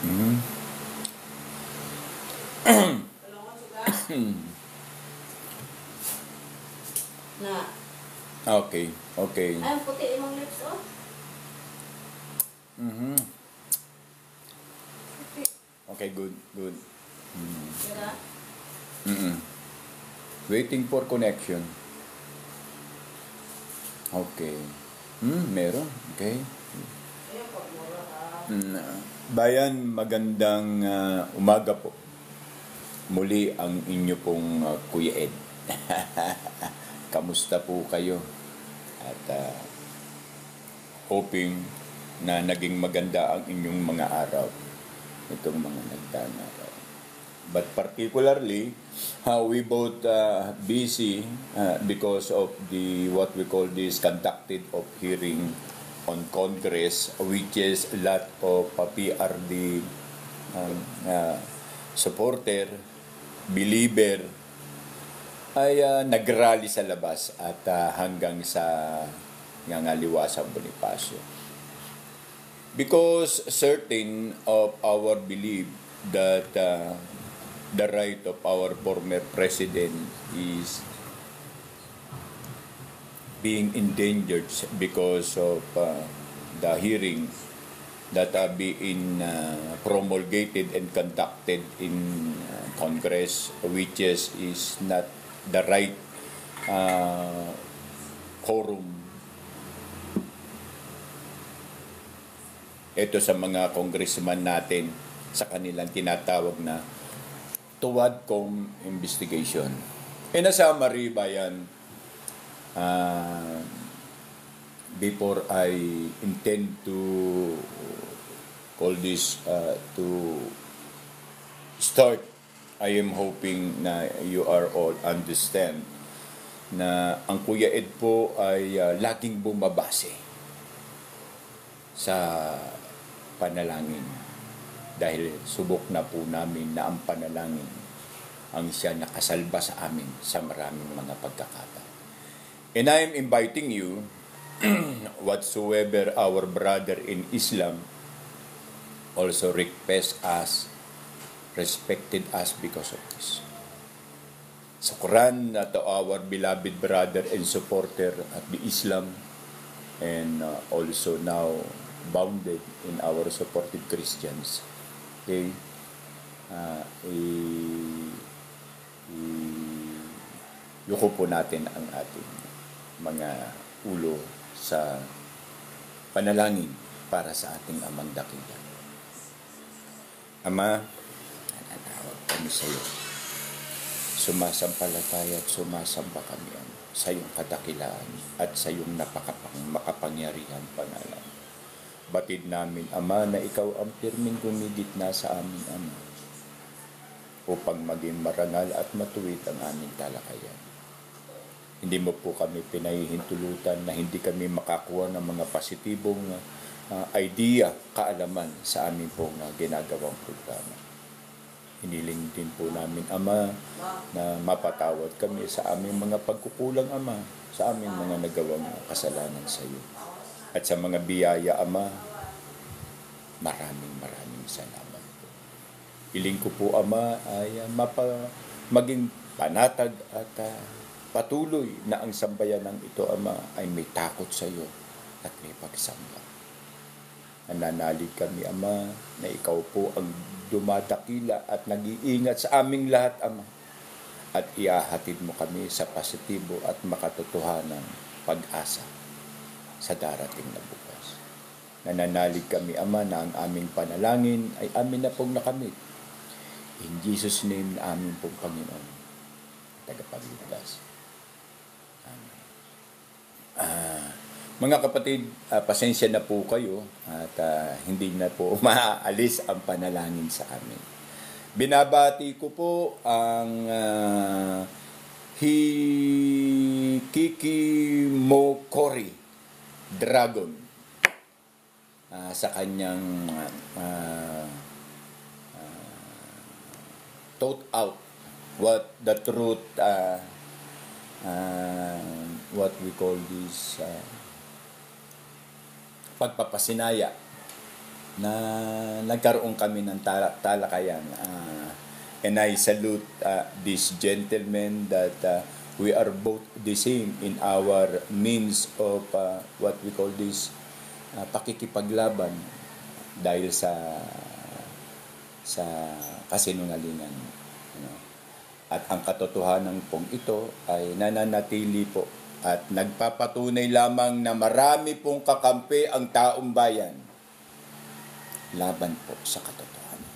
Mhm. Na. Okay, okay. Ay, ang puti imong lips, oh. Mhm. Puti. Okay, good, good. Kira? Mm-mm. Waiting for connection. Okay. Meron. Okay. Ayun po, mura ka. Bayan, magandang umaga po. Muli ang inyo pong Kuya Ed. Kamusta po kayo? At hoping na naging maganda ang inyong mga araw. Itong mga nagdaang araw. But particularly, we both busy because of the what we call this conducted of hearing on Congress, which is a lot of PRD supporter, believer, ay nagrally sa labas at hanggang sa Ngaliwasang Bonifacio. Because certain of our belief that the right of our former president is being endangered because of the hearing that are being promulgated and conducted in Congress, which is not the right quorum. Ito sa mga congressman natin sa kanilang tinatawag na Tuwadcom investigation. In a summary, bayan, before I intend to call this to start, I am hoping na you are all understand na ang Kuya Ed po ay laging bumabase sa panalangin. Dahil subok na po namin na ang panalangin ang siya nakasalba sa amin sa maraming mga pagkakataon. And I am inviting you, whatsoever our brother in Islam also request us, respected us because of this. Sa Quran, to our beloved brother and supporter at the Islam, and also now bounded in our supported Christians. Okay? Yuko po natin ang ating mga ulo sa panalangin para sa ating amang dakila. Ama, nanatawag kami sa iyo. Sumasampalataya at sumasamba kami sa iyong kadakilaan at sa iyong makapangyarihan pangalan. Batid namin, Ama, na ikaw ang pirming gumigitna sa amin, Ama, upang maging marangal at matuwid ang aming talakayan. Hindi mo po kami pinahihintulutan na hindi kami makakuha ng mga positibong idea, kaalaman sa aming pong ginagawang programa. Hiniling din po namin, Ama, na mapatawad kami sa aming mga pagkukulang, Ama, sa aming mga nagawang kasalanan sa iyo. At sa mga biyaya, Ama, maraming salamat po. Hiling ko po, Ama, ay maging panatag at patuloy na ang sambayanang ito, Ama, ay may takot sa iyo at may pagsamba. Nananalig kami, Ama, na ikaw po ang dumadakila at nag-iingat sa aming lahat, Ama. At iahatid mo kami sa positibo at makatotohanan pag-asa sa darating na bukas. Nananalig kami, Ama, na ang aming panalangin ay amin na pong nakamit. In Jesus' name na aming pong Panginoon, tagapagligtas. Amen. Mga kapatid, pasensya na po kayo at hindi na po maaalis ang panalangin sa amin. Binabati ko po ang Hikikimokori Dragon sa kanyang thought out what the truth what we call this pagpapasinaya na nagkaroon kami ng talakayan. And I salute this gentleman that we are both the same in our means of what we call this pakikipaglaban dahil sa kasinungalingan. At ang katotohanan pong ito ay nananatili po at nagpapatunay lamang na marami pong kakampi ang taong bayan laban po sa katotohanan.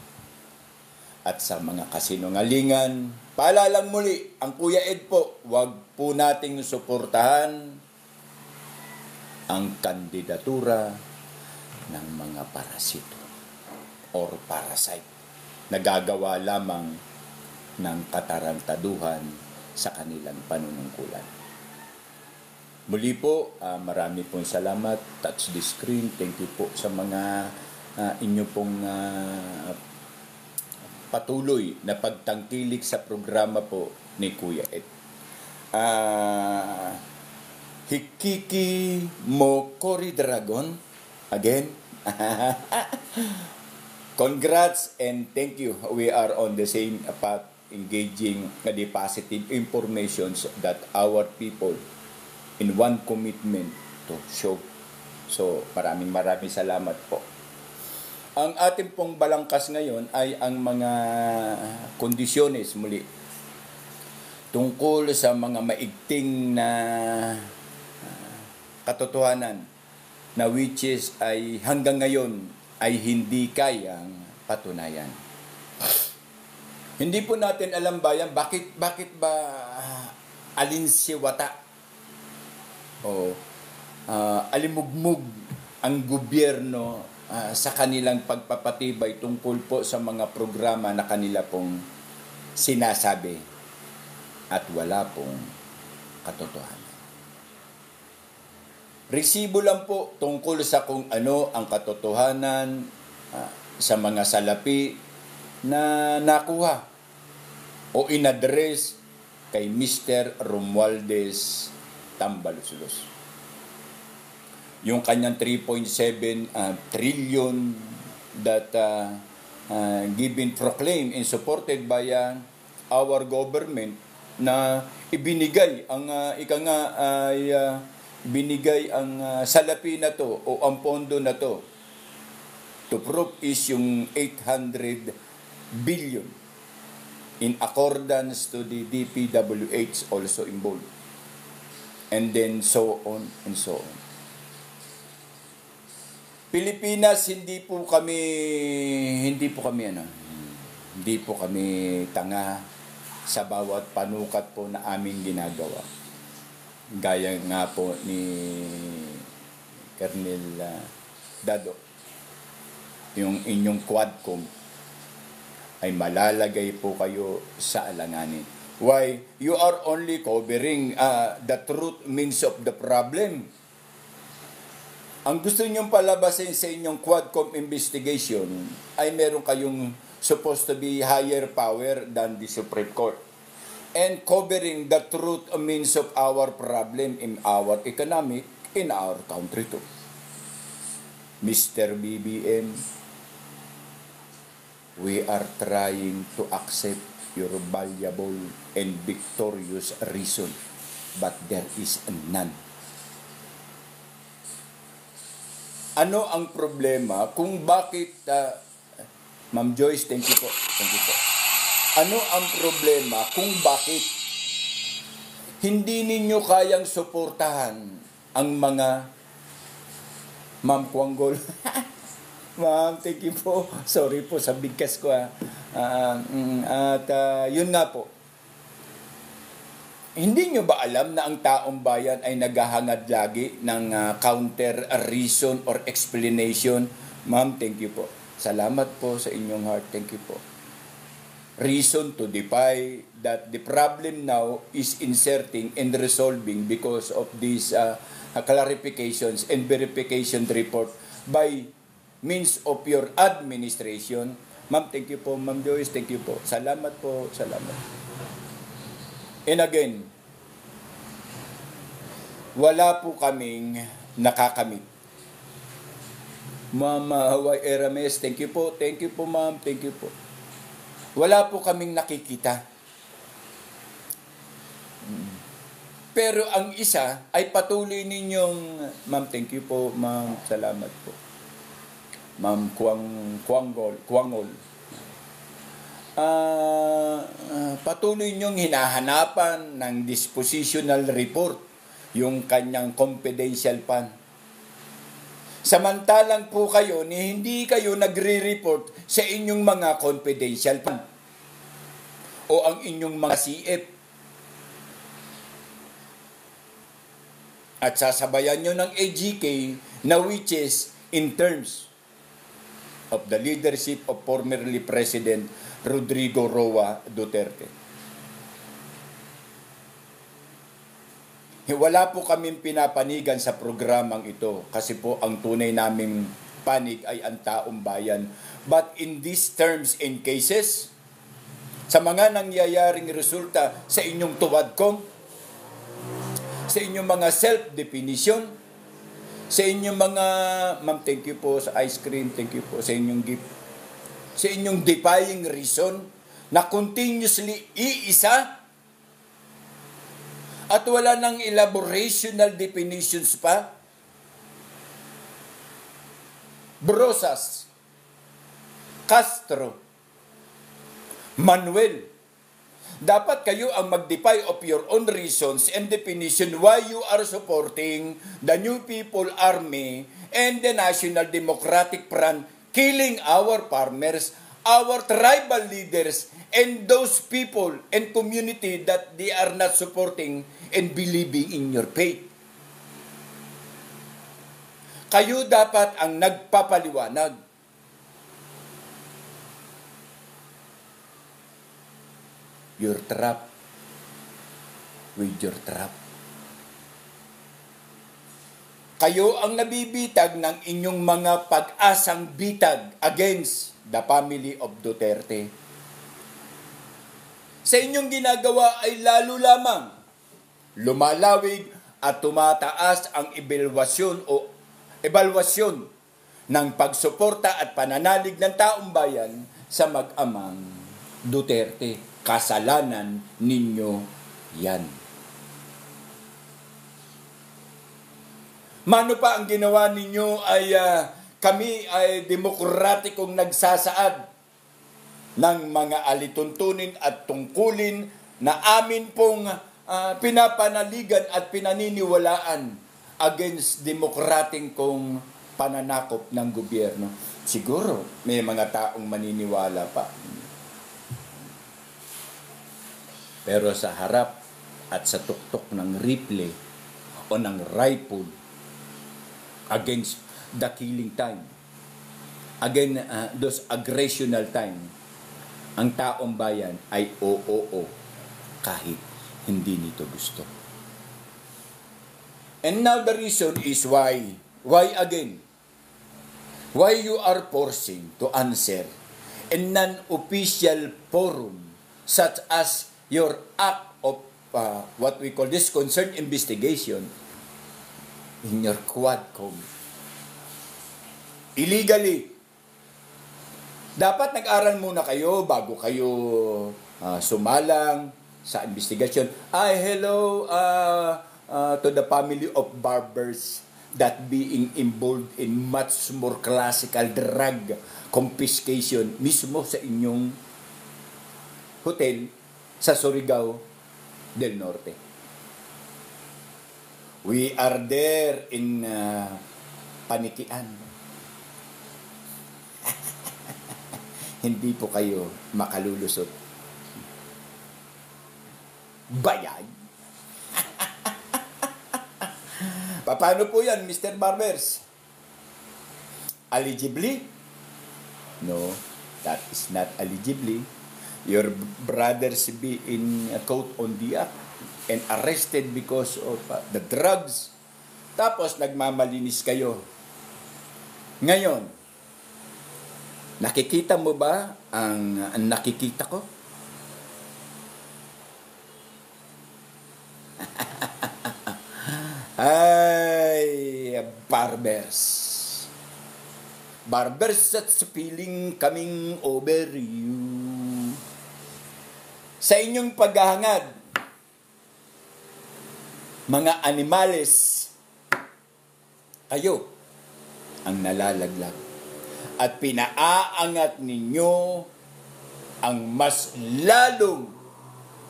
At sa mga kasinungalingan, paalalang muli, ang Kuya Ed po, wag po nating suportahan ang kandidatura ng mga parasito or parasite na gagawa lamang ng katarantaduhan sa kanilang panunungkulan. Muli po, marami pong salamat. Touch the screen. Thank you po sa mga inyo pong patuloy na pagtangkilik sa programa po ni Kuya Ed. Hikiki Mokori Dragon, again, congrats and thank you. We are on the same path, engaging the positive informations that our people in one commitment to show. So, maraming salamat po. Ang ating pong balangkas ngayon ay ang mga kondisyones muli tungkol sa mga maigting na katotohanan na which is ay hanggang ngayon ay hindi kayang patunayan. Hindi po natin alam bayan bakit ba alinsiwata o alimugmug ang gobyerno sa kanilang pagpapatibay tungkol po sa mga programa na kanila pong sinasabi at wala pong katotohanan. Resibo lang po tungkol sa kung ano ang katotohanan sa mga salapi na nakuha o inadres kay Mr. Romualdez Tambaluslos. Yung kanyang 3.7 trillion that given, proclaimed and supported by our government na ibinigay ang binigay ang salapi na to o ang pondo na to to prove is yung 800 billion in accordance to the DPWH also involved. And then so on and so on. Pilipinas, hindi po kami tanga sa bawat panukat po na aming ginagawa. Gaya nga po ni Colonel Dado, yung inyong Quadcom ay malalagay po kayo sa alanganin. Why? You are only covering the truth means of the problem. Ang gusto niyong palabasin sa inyong Quadcom investigation ay meron kayong supposed to be higher power than the Supreme Court. And covering the truth means of our problem in our economic, in our country too. Mr. BBM, we are trying to accept your valuable and victorious reason, but there is none. Ano ang problema kung bakit, Ma'am Joyce, thank you po. Ano ang problema kung bakit hindi ninyo kayang suportahan ang mga, Ma'am Kuanggol, Ma'am, thank you po. Sorry po sa bigkas ko. Yun nga po. Hindi nyo ba alam na ang taong bayan ay naghahangad lagi ng counter reason or explanation? Ma'am, thank you po. Salamat po sa inyong heart. Thank you po. Reason to defy that the problem now is inserting and resolving because of these clarifications and verification report by means of your administration. Ma'am, thank you po. Ma'am Joyce, thank you po. Salamat po. Salamat. And again, wala po kaming nakakamit. Ma'am Y. Erames, thank you po, ma'am, thank you po. Wala po kaming nakikita. Pero ang isa ay patuloy ninyong, ma'am, thank you po, ma'am, salamat po. Ma'am Kuangol. Patuloy niyong hinahanapan ng dispositional report, yung kanyang confidential fund. Samantalang po kayo ni hindi kayo nagre-report sa inyong mga confidential fund o ang inyong mga CF. At sasabayan nyo ng AGK na which is in terms of the leadership of formerly President Rodrigo Roa Duterte. Wala po kaming pinapanigan sa programang ito kasi po ang tunay naming panig ay ang taong bayan. But in these terms and cases, sa mga nangyayaring resulta sa inyong tuwadkong, sa inyong mga self-definition, sa inyong mga, ma'am, thank you po sa ice cream, thank you po sa inyong gift, sa inyong defying reason na continuously iisa at wala ng elaborational definitions pa. Brosas, Castro, Manuel, dapat kayo ang mag-defy of your own reasons and definition why you are supporting the New People Army and the National Democratic Front killing our farmers, our tribal leaders, and those people and community that they are not supporting and believing in your faith. Kayo dapat ang nagpapaliwanag. Your trap with your trap. Kayo ang nabibitag ng inyong mga pag-asang bitag against the family of Duterte. Sa inyong ginagawa ay lalo lamang lumalawig at tumataas ang ebalwasyon ng pagsuporta at pananalig ng taong bayan sa mag-amang Duterte. Kasalanan ninyo yan. Mano pa ang ginawa ninyo ay kami ay demokratikong nagsasaad ng mga alituntunin at tungkulin na amin pong pinapanaligan at pinaniniwalaan against demokrating kong pananakop ng gobyerno. Siguro may mga taong maniniwala pa. Pero sa harap at sa tuktok ng rifle o ng rifle against the killing time, again, those aggressional time, ang taong bayan ay oo kahit hindi nito gusto. And now the reason is why again? Why you are forcing to answer in non-official forum such as your act of what we call this concerned investigation in your Quadcom. Illegally. Dapat nag-aral muna kayo bago kayo sumalang sa investigation. Hello to the family of barbers that being involved in much more classical drug confiscation mismo sa inyong hotel sa Surigao del Norte. We are there in Panikian. Hindi po kayo makalulusot. Bayad. Paano po yan, Mr. Barbers? Allegibly? No, that is not allegibly. Your brothers being caught on the act and arrested because of the drugs. Tapos nagmamalinis kayo. Ngayon, nakikita mo ba ang nakikita ko? Ay, barbers. Barbers at piling coming over you. Sa inyong paghahangad, mga animales, kayo ang nalalaglag. At pinaaangat ninyo ang mas lalong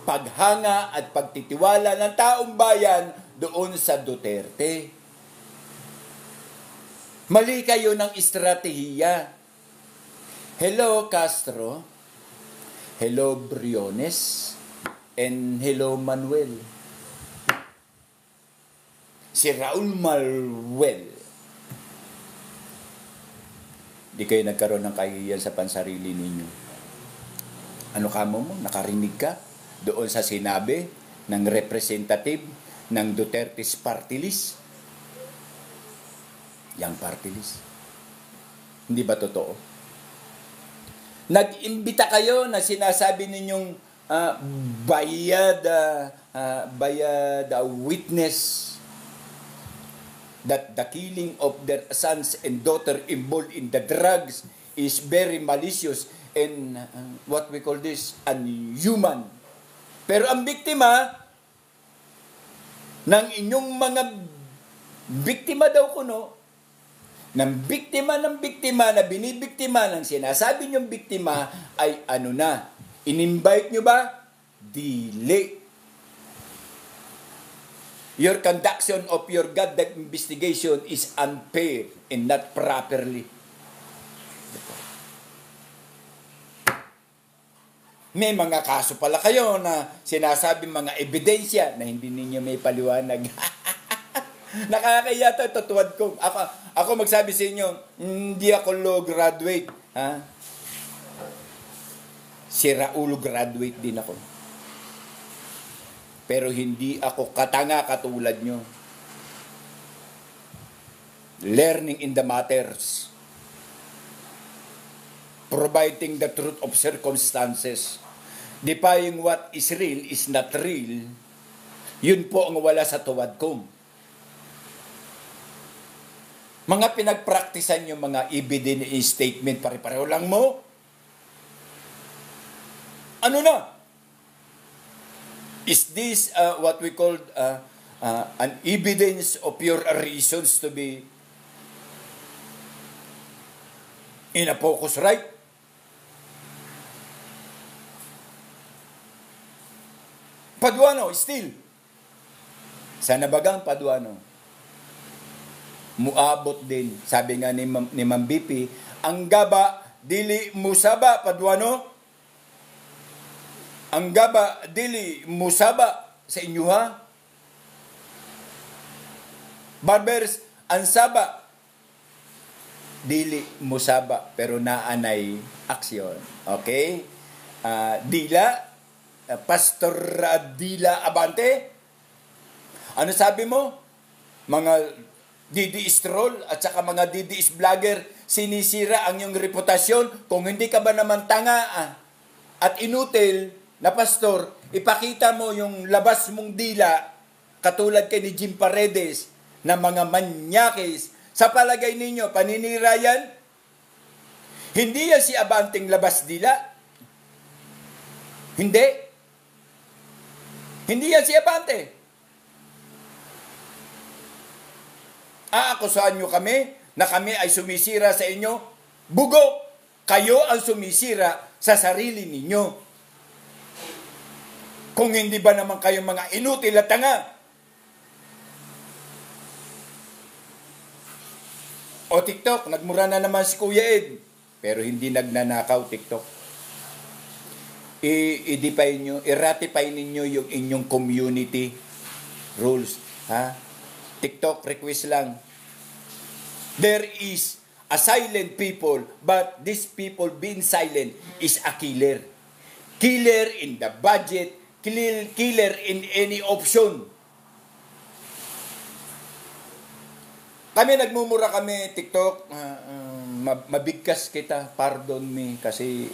paghanga at pagtitiwala ng taong bayan doon sa Duterte. Mali kayo ng estratehiya. Hello, Castro. Hello, Briones. And hello, Manuel. Si Raul Manuel. Di kayo nagkaroon ng kahihiyan sa pansarili ninyo. Ano ka mo? Nakarinig ka doon sa sinabi ng representative ng Duterte's party list? Yang party list. Hindi ba totoo? Nag-imbita kayo na sinasabi ninyong bayad witness that the killing of their sons and daughter involved in the drugs is very malicious and what we call this, unhuman. Pero ang biktima ng inyong mga biktima daw kuno, ng biktima na binibiktima ng sinasabi niyong biktima ay ano na? In-invite niyo ba? Dili. Your conduction of your goddamn investigation is unfair and not properly. May mga kaso pala kayo na sinasabi mga ebidensya na hindi ninyo may paliwanag. Nakakaya ito, tutuwad ko. Ako magsabi sa inyo, hindi ako law graduate. Ha? Si Raul graduate din ako. Pero hindi ako katanga katulad nyo. Learning in the matters. Providing the truth of circumstances. Defying what is real is not real. Yun po ang wala sa tuwad ko. Mga pinagpraktisan yung mga evidence statement, pare-pareho lang mo. Ano na? Is this what we call an evidence of your reasons to be in a focus, right? Paduano, still. Sana bagang Paduano. Muabot din. Sabi nga ni Ma'am BP, ang gaba, dili musaba, Paduano. Ang gaba, dili musaba sa inyo, ha? Barbers, ang saba, dili musaba, pero naanay aksyon. Okay? Dila, Pastor Dila Abante, ano sabi mo? Mga DDS troll at saka mga DDS vlogger, sinisira ang iyong reputasyon. Kung hindi ka ba naman tanga at inutil na pastor, ipakita mo yung labas mong dila, katulad kay ni Jim Paredes, na mga manyakis. Sa palagay ninyo, paninira yan? Hindi yan si Abanting labas dila. Hindi. Hindi yan si Abante. Aakusahan nyo kami na kami ay sumisira sa inyo? Bugo! Kayo ang sumisira sa sarili ninyo. Kung hindi ba naman kayo mga inutil at tanga? O TikTok, nagmura na naman si Kuya Ed. Pero hindi nagnanakaw TikTok. I-ratify ninyo yung inyong community rules. Ha? TikTok request lang. There is a silent people, but these people being silent is a killer. Killer in the budget, killer in any option. Kami nagmumura kami, TikTok, mabigkas kita, pardon me, kasi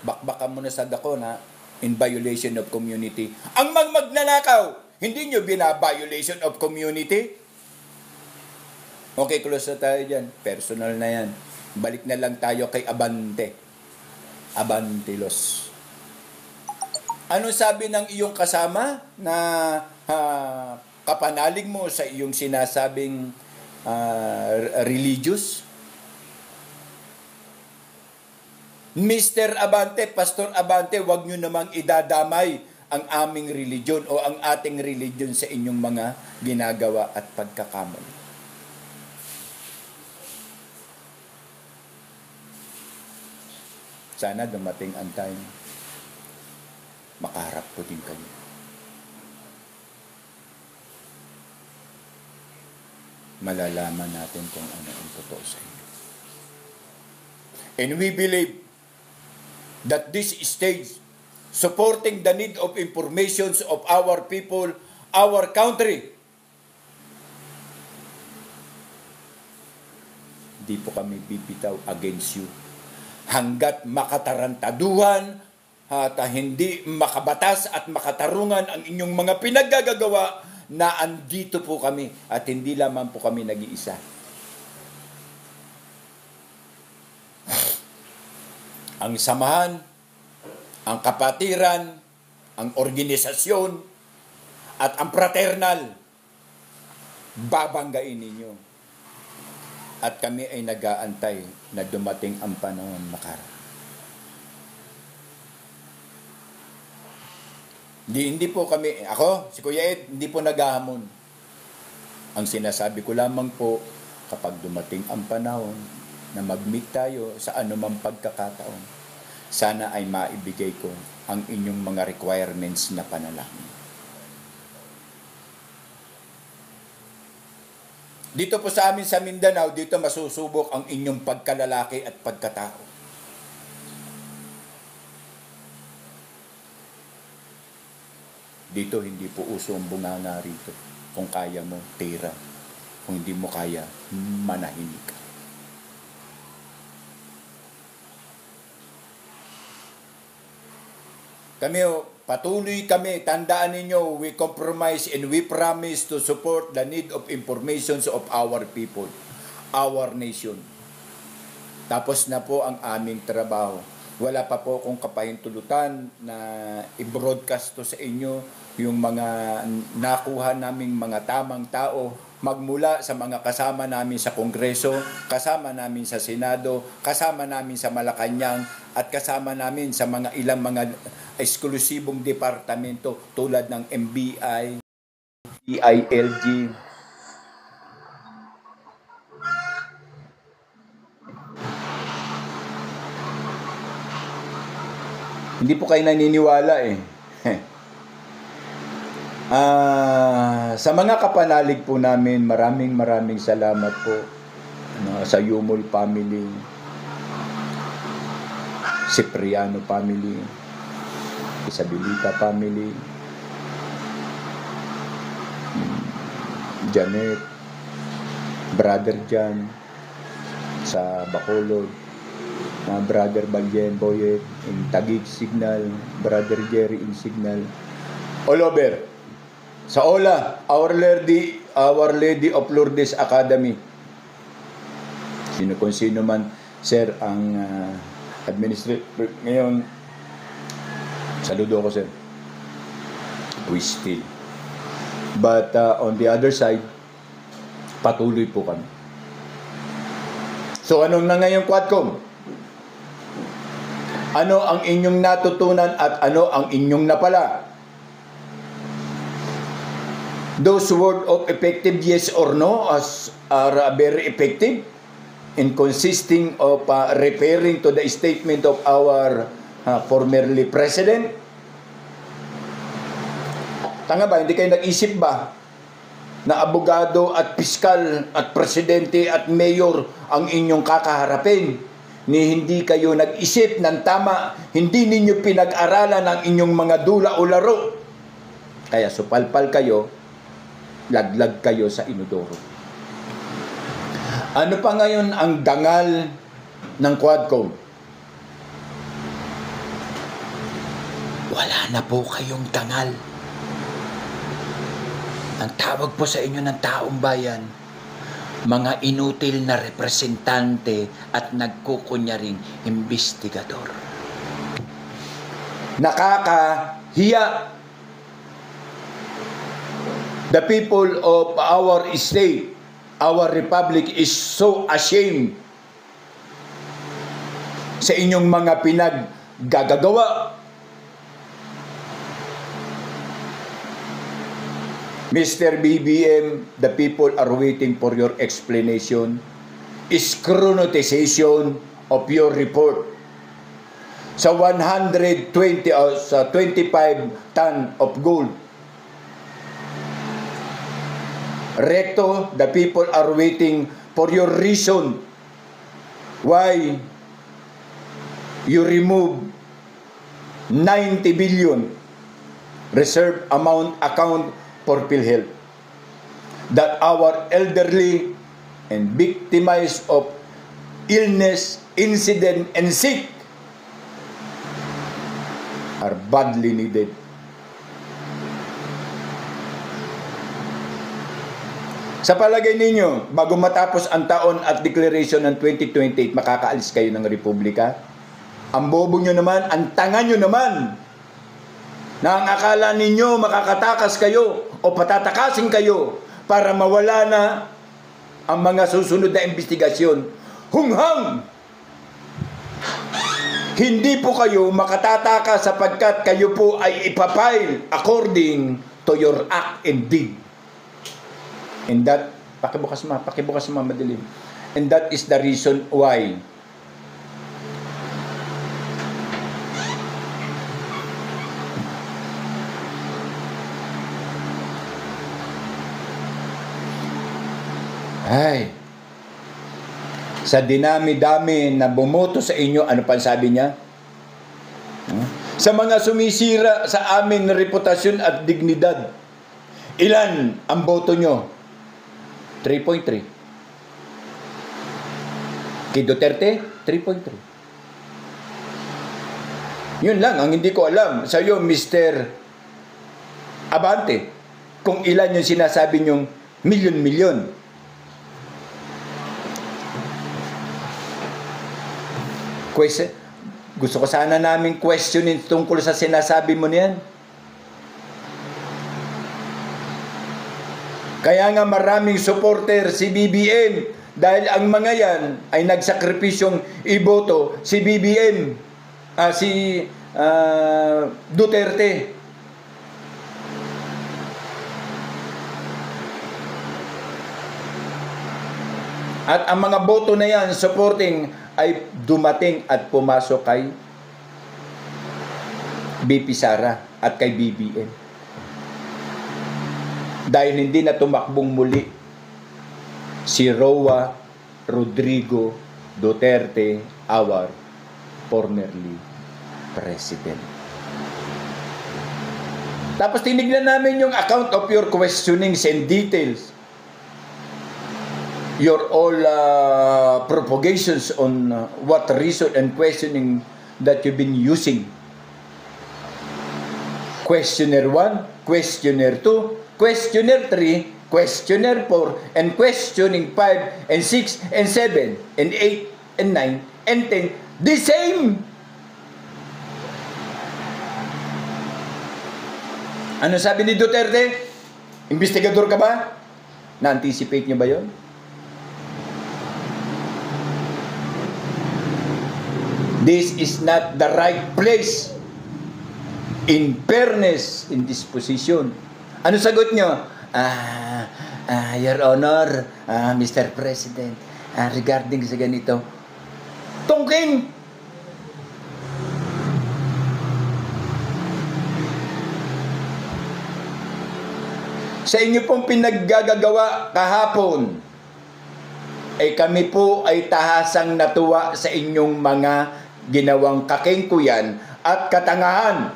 bakbakan mo na sa dako na in violation of community. Ang magnanakaw, hindi nyo bina-violation of community? Okay, close na tayo dyan. Personal na yan. Balik na lang tayo kay Abante. Abantilos. Ano sabi ng iyong kasama na kapanalig mo sa iyong sinasabing religious? Mr. Abante, Pastor Abante, wag nyo namang idadamay ang aming religion o ang ating religion sa inyong mga ginagawa at pagkakamali. Sana dumating ang time, makaharap ko din kayo. Malalaman natin kung ano ang totoo sa inyo. And we believe that this stage, supporting the need of informations of our people, our country, di po kami bibitaw against you. Hanggat makatarantaduhan at hindi makabatas at makatarungan ang inyong mga pinaggagawa, na andito po kami at hindi lamang po kami nag-iisa. Ang samahan, ang kapatiran, ang organisasyon, at ang fraternal, babanggain ninyo. At kami ay nag-aantay na dumating ang panahon makara. Hindi po kami, ako, si Kuya Ed, hindi po naghahamon. Ang sinasabi ko lamang po, kapag dumating ang panahon na mag-meet tayo sa anumang pagkakataon, sana ay maibigay ko ang inyong mga requirements na panalangin. Dito po sa amin sa Mindanao, dito masusubok ang inyong pagkalalaki at pagkatao. Dito hindi po uso ang bunganga rito. Kung kaya mo, tira. Kung hindi mo kaya, manahimik ka. Patuloy kami, tandaan ninyo, we compromise and we promise to support the need of information of our people, our nation. Tapos na po ang aming trabaho. Wala pa po akong kapahintulutan na i-broadcast to sa inyo yung mga nakuha naming mga tamang tao magmula sa mga kasama namin sa Kongreso, kasama namin sa Senado, kasama namin sa Malacanang, at kasama namin sa mga ilang mga eksklusibong departamento tulad ng MBI, DILG. Hindi po kayo naniniwala eh. Sa mga kapanalig po namin, maraming salamat po sa Yumol family, Cipriano family, Isabelita family, Janet, Brother Jan sa Bacolod, Brother Balyen Boyet in Taguig Signal, Brother Jerry in Signal, all over. Sa OLA, Our Lady of Lourdes Academy. Kung sino man, sir, ang administrator. Ngayon, saludo ko, sir. We still. But on the other side, patuloy po kami. So, anong na ngayon, Quadcom? Ano ang inyong natutunan at ano ang inyong napala? Those words of effective yes or no are very effective in consisting of referring to the statement of our formerly president. Tanga ba? Hindi kayo nag-isip ba na abogado at piskal at presidente at mayor ang inyong kakaharapin? Ni hindi kayo nag-isip ng tama, hindi ninyo pinag-aralan ang inyong mga dula o laro. Kaya supalpal kayo, laglag kayo sa inodoro. Ano pa ngayon ang dangal ng Quadcom? Wala na po kayong dangal. Ang tawag po sa inyo ng taong bayan, mga inutil na representante at nagkukunyaring investigador. Nakakahiya. The people of our state, our republic is so ashamed sa inyong mga pinaggagawa. Mr. BBM, the people are waiting for your explanation, scrutinization of your report. Sa 120 sa 25 ton of gold. Recto, the people are waiting for your reason why you remove 90 billion reserve amount account for PhilHealth, that our elderly and victimized of illness, incident, and sick are badly needed. Sa palagay ninyo, bago matapos ang taon at declaration ng 2028, makakaalis kayo ng Republika? Ang bobo nyo naman, ang tanga nyo naman, na ang akala ninyo makakatakas kayo o patatakasin kayo para mawala na ang mga susunod na investigasyon. Hunghang! Hindi po kayo makatatakas sapagkat kayo po ay ipapile according to your act and deed. And that, pakibukas mo madilim. And that is the reason why sa dinami-dami na bumoto sa inyo, ano pa sabi niya? Sa mga sumisira sa aming reputasyon at dignidad, ilan ang boto nyo? 3.3. Kay Duterte, 3.3. Yun lang ang hindi ko alam. Sa iyo, Mr. Abante, kung ilan yung sinasabi nyong milyon-milyon. Gusto ko sana namin questionin tungkol sa sinasabi mo niyan. Kaya nga maraming supporter si BBM dahil ang mga yan ay nagsakripisyong iboto si BBM, si Duterte. At ang mga boto na yan supporting ay dumating at pumasok kay BP Sara at kay BBM. Dahil hindi na tumakbong muli si Roa Rodrigo Duterte, our formerly president. Tapos tinignan namin yung account of your questionings and details. Your all propagations on what reason and questioning that you've been using. Questionnaire 1, questionnaire 2, questionnaire 3, questionnaire 4, and questioning 5, and 6, and 7, and 8, and 9, and 10. The same! Ano sabi ni Duterte? Investigador ka ba? Na-anticipate niyo ba yon? This is not the right place. In fairness, in this position. Ano sagot nyo? Your Honor, Mr. President, regarding sa ganito, tungking! Sa inyo pong pinaggagawa kahapon, ay kami po ay tahasang natuwa sa inyong mga ginawang kakengkuyan at katangahan.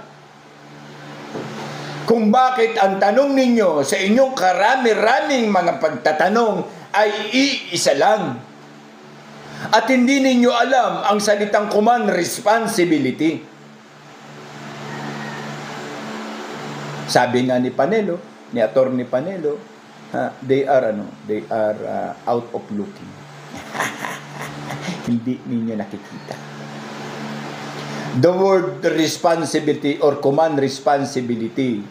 Kung bakit ang tanong ninyo sa inyong karami-raming mga pagtatanong ay iisa lang. At hindi ninyo alam ang salitang command responsibility. Sabi nga ni Panelo, ni Atty. Panelo, They are out of looking. Hindi ninyo nakikita. The word responsibility or command responsibility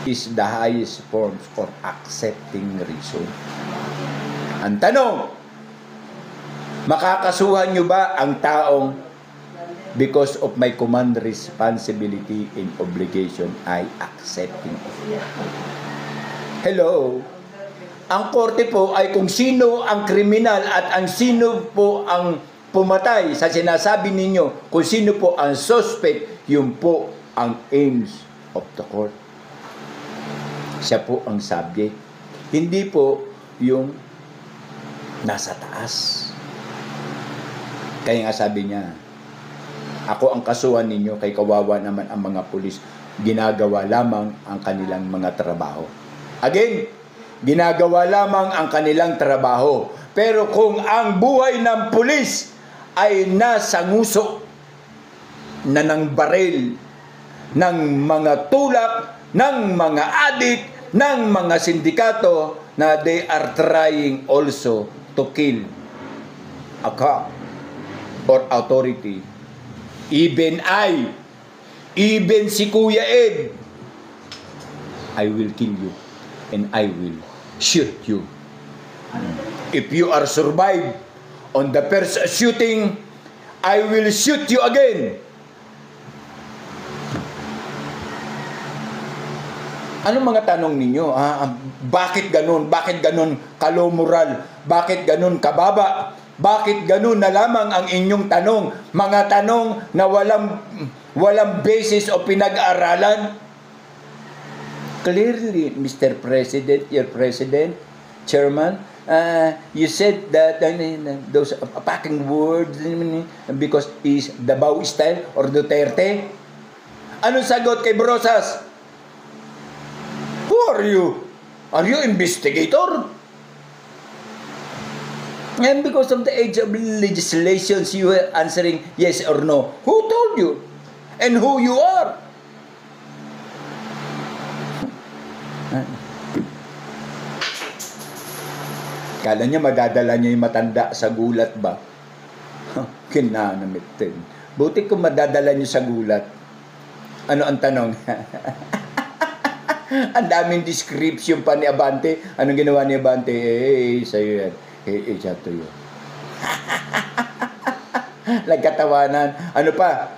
is the highest forms for accepting reason. Ang tanong, makakasuhan nyo ba ang taong because of my command responsibility and obligation, I accepting it? Hello? Ang korte po ay kung sino ang kriminal at ang sino po ang pumatay sa sinasabi ninyo, kung sino po ang suspect, yun po ang aims of the court. Siya po ang subject. Hindi po yung nasa taas. Kaya nga sabi niya, ako ang kasuhan ninyo, kay kawawa naman ang mga pulis, ginagawa lamang ang kanilang mga trabaho. Again, ginagawa lamang ang kanilang trabaho. Pero kung ang buhay ng pulis ay nasa nguso na ng baril, ng mga tulak, ng mga adik, ng mga sindikato, na they are trying also to kill a cop or authority. Even si Kuya Ed, I will kill you and I will shoot you. If you are survived on the first shooting, I will shoot you again. Anong mga tanong ninyo? Bakit ganun? Bakit ganun kalomoral? Bakit ganun kababa? Bakit ganun na lamang ang inyong tanong? Mga tanong na walang basis o pinag-aralan? Clearly, Mr. President, your President, Chairman, you said that those packing words because is Davao style or Duterte. Anong sagot kay Brosas? Who are you? Are you investigator? And because of the age of legislations, you are answering yes or no. Who told you? And who you are? Kala niya madadala niya yung matanda sa gulat ba? Kinanamitin. Buti kung madadala niyo sa gulat. Ano ang tanong? Ang daming description pa ni Abante. Anong ginawa ni Abante? Sa'yo yan. Siya to yun. Nagkatawanan. Ano pa?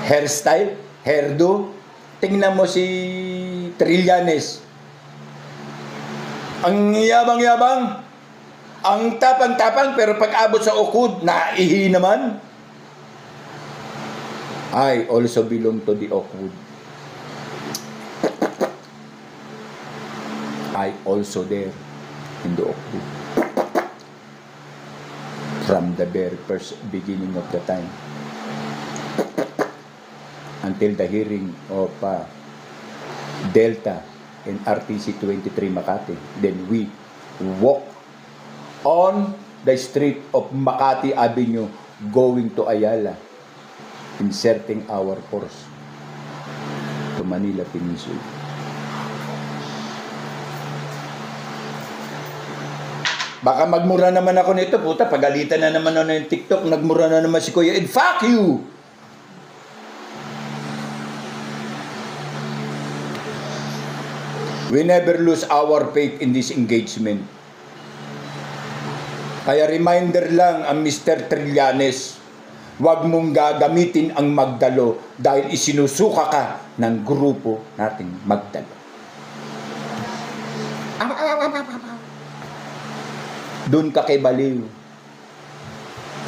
Hairstyle? Hairdo? Tingnan mo si Trillanes. Ang yabang-yabang. Ang tapang-tapang, pero pag abot sa ukod, naihi naman. I also belong to the ukod. I also there in the ukod. From the very first beginning of the time. Until the hearing of Delta and RTC 23 Makati. Then we walk on the street of Makati Avenue going to Ayala, inserting our course to Manila Peninsula. Baka magmura naman ako nito, puta, pagalitan na naman ako ng TikTok, nagmura na naman si Kuya Ed. Fuck you! We never lose our faith in this engagement. Kaya reminder lang ang Mr. Trillanes, huwag mong gagamitin ang Magdalo dahil isinusuka ka ng grupo nating Magdalo. Doon ka kay Baliw,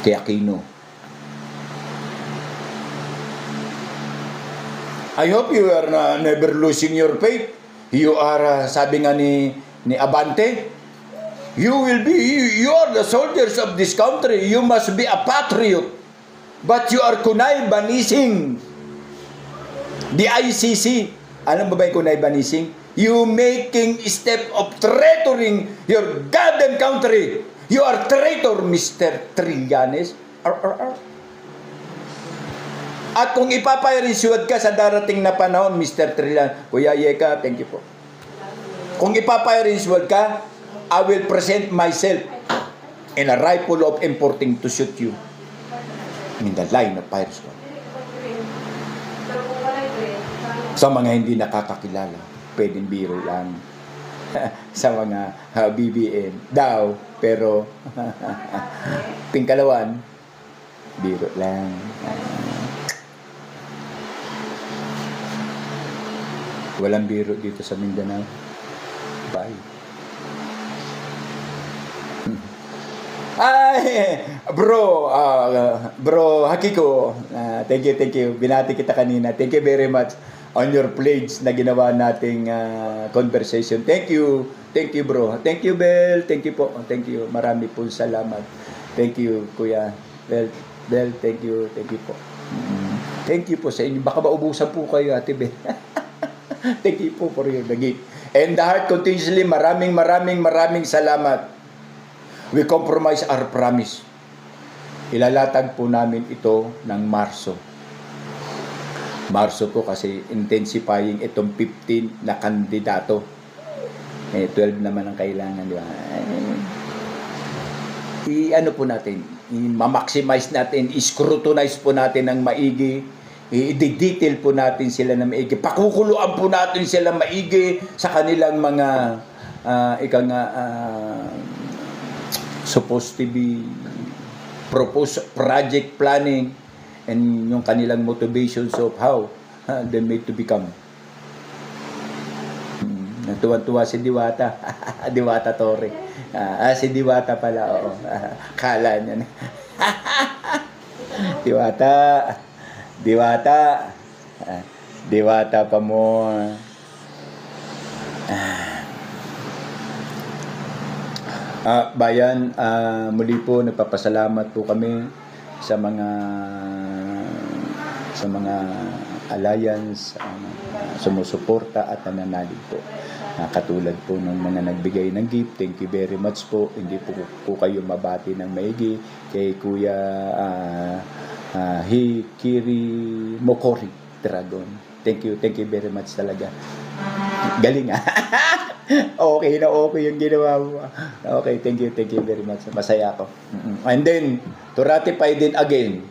kay Aquino. I hope you are never losing your faith. You are, sabi nga ni Abante, you are the soldiers of this country. You must be a patriot. But you are kunay-banising the ICC. Alam mo ba yung kunay-banising? You making step of traitoring your goddamn country. You are traitor, Mr. Trillanes. At kung ipapa-risuad ka sa darating na panahon, Mr. Trillan, Kuya Yeka, thank you po. Kung ipapa-risuad ka, I will present myself in a rifle of importing to shoot you in the line of fire squad. Sa mga hindi nakakakilala, pwedeng biro lang. Sa mga BBM daw, pero tingkalawan, biro lang. Walang biro dito sa Mindanao. Bye. Ay, bro Hakiko, thank you. Binati kita kanina. Thank you very much on your pledge na ginawa nating conversation. Thank you bro. Thank you, Bel. Thank you po. Thank you. Marami po salamat. Thank you, Kuya Bel, thank you po. Thank you po sa inyo. Baka maubusan po kayo, Ate Bel. Thank you po for your gift. And the heart continuously, maraming salamat. We compromise our promise. Ilalatag po namin ito ng Marso. Marso po kasi intensifying itong 15 na kandidato. 12 naman ang kailangan, di ba? I-ano po natin, i-maximize natin, i-scrutinize po natin ng maigi, i-detail po natin sila ng maigi, pakukuluan po natin sila maigi sa kanilang mga supposed to be proposed project planning and yung kanilang motivations of how they made to become. Natuwa-tuwa si Diwata. Diwata Torre. Si Diwata pala, oo. Kala niya na. Diwata pa mo. Bayan, muli po nagpapasalamat po kami sa mga alliance, sumusuporta at nananalig po. Katulad po ng mga nagbigay ng gift, thank you very much po. Hindi po kayo mabati ng maigi kay Kuya Hikiri Mokori Dragon. Thank you very much talaga. Galing Okay yung ginawa mo. Okay, thank you very much. Masaya ako. And then, to ratify din again,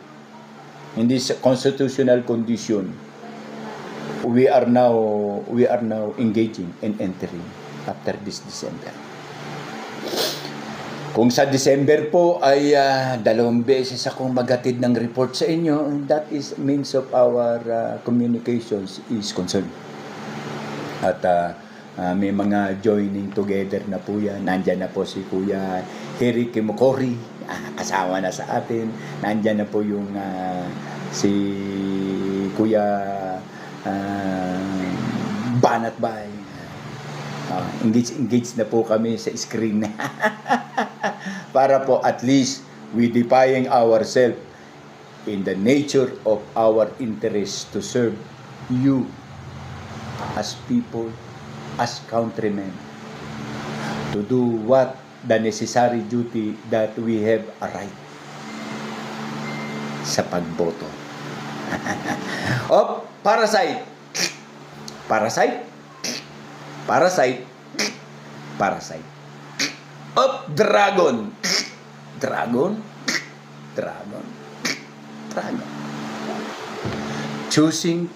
in this constitutional condition, we are now engaging and entering after this December. Kung sa December po ay 2 beses akong maghatid ng report sa inyo, that is means of our communications is concerned. At may mga joining together na po yan. Nandyan na po si Kuya Hikiri Mokori, kasama na sa atin. Nandyan na po yung si Kuya Banat Bay. Engage na po kami sa screen. Para po at least we defying ourselves in the nature of our interest to serve you as people, as countrymen, to do what the necessary duty that we have a right sa pagboto. Parasite. Dragon. Choosing,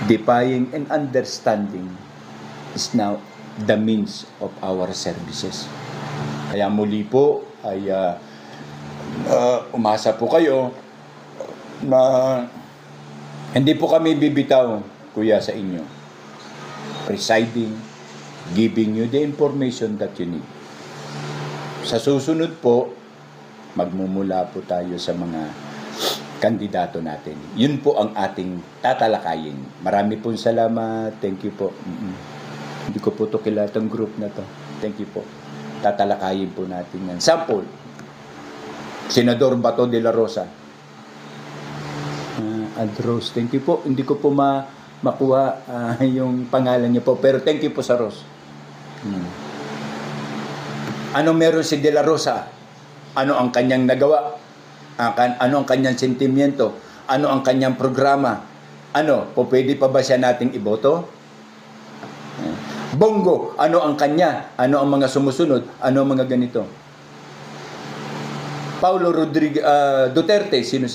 defying and understanding is now the means of our services. Kaya muli po ay umasa po kayo na hindi po kami bibitaw, Kuya, sa inyo. Presiding, giving you the information that you need. Sa susunod po, magmumula po tayo sa mga kandidato natin. Yun po ang ating tatalakayin. Marami pong salamat. Thank you po. Hindi ko po ito kilatang group na to. Thank you po. Tatalakayin po natin yan. Sample, Senador Bato de la Rosa. Adros, thank you po. Hindi ko po makuha yung pangalan niya po. Pero thank you po sa Ros. Ano meron si de la Rosa? Ano ang kanyang nagawa? Ano ang kanyang sentimiento? Ano ang kanyang programa? Pwede pa ba siya nating iboto? Bongo, ano ang kanya? Ano ang mga sumusunod? Ano ang mga ganito? Paulo Duterte, sino?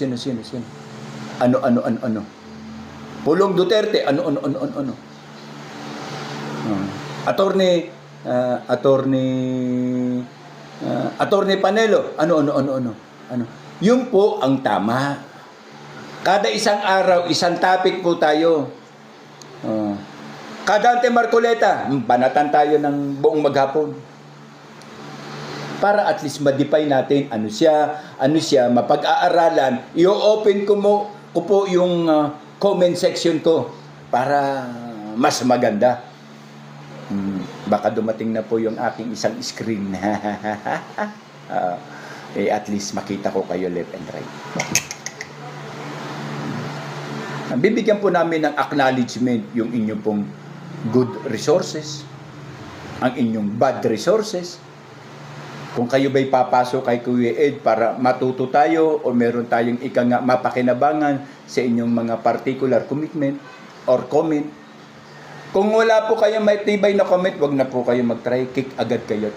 Ano? Pulong Duterte, ano? Attorney Panelo, ano? Yun po ang tama. Kada isang araw, isang topic po tayo. Kadante Marcoleta, banatan tayo ng buong maghapon. Para at least ma-define natin ano siya, mapag-aaralan. I-open ko po yung comment section ko para mas maganda. Baka dumating na po yung aking isang screen. At least makita ko kayo left and right. Bibigyan po namin ng acknowledgement yung inyong pong good resources, ang inyong bad resources. Kung kayo ba'y papasok kay Kuya Ed para matuto tayo o meron tayong mapakinabangan sa inyong mga particular commitment or comment. Kung wala po kayong may tibay na comment, wag na po kayo mag-try, kick agad kayo.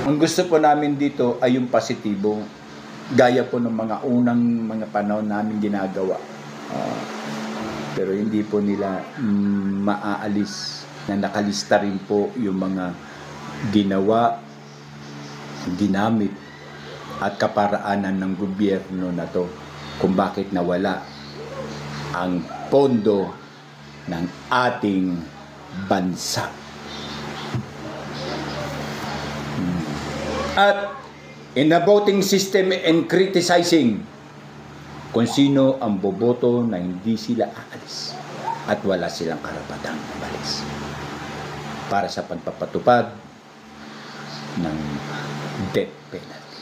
Ang gusto po namin dito ay yung positibo. Gaya po ng mga unang mga panahon namin ginagawa. Pero hindi po nila maaalis na nakalista rin po yung mga ginawa, ginamit at kaparaanan ng gobyerno na to kung bakit nawala ang pondo ng ating bansa. At in a voting system and criticizing kung sino ang boboto na hindi sila aalis at wala silang karapatang umalis para sa pagpapatupad ng death penalty.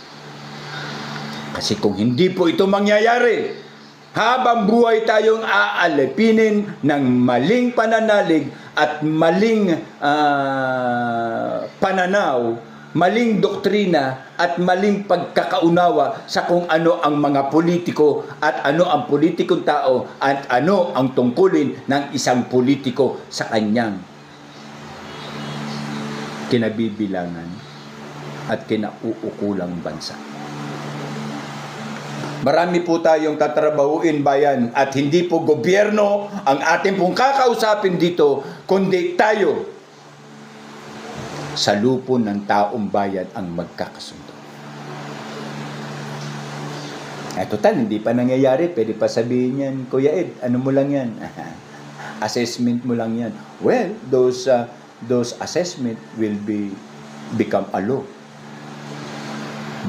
Kasi kung hindi po ito mangyayari, habang buhay tayong aalipinin ng maling pananalig at maling pananaw, maling doktrina at maling pagkakaunawa sa kung ano ang mga politiko at ano ang politikong tao at ano ang tungkulin ng isang politiko sa kanyang kinabibilangan at kinauukulang bansa. Marami po tayong tatrabahuin, bayan, at hindi po gobyerno ang ating pong kakausapin dito, kundi tayo sa lupon ng taong bayan ang magkakasundo. Total, hindi pa nangyayari. Pwede pa sabihin yan, Kuya Ed, ano mo lang yan? Assessment mo lang yan. Well, those assessment will become a law.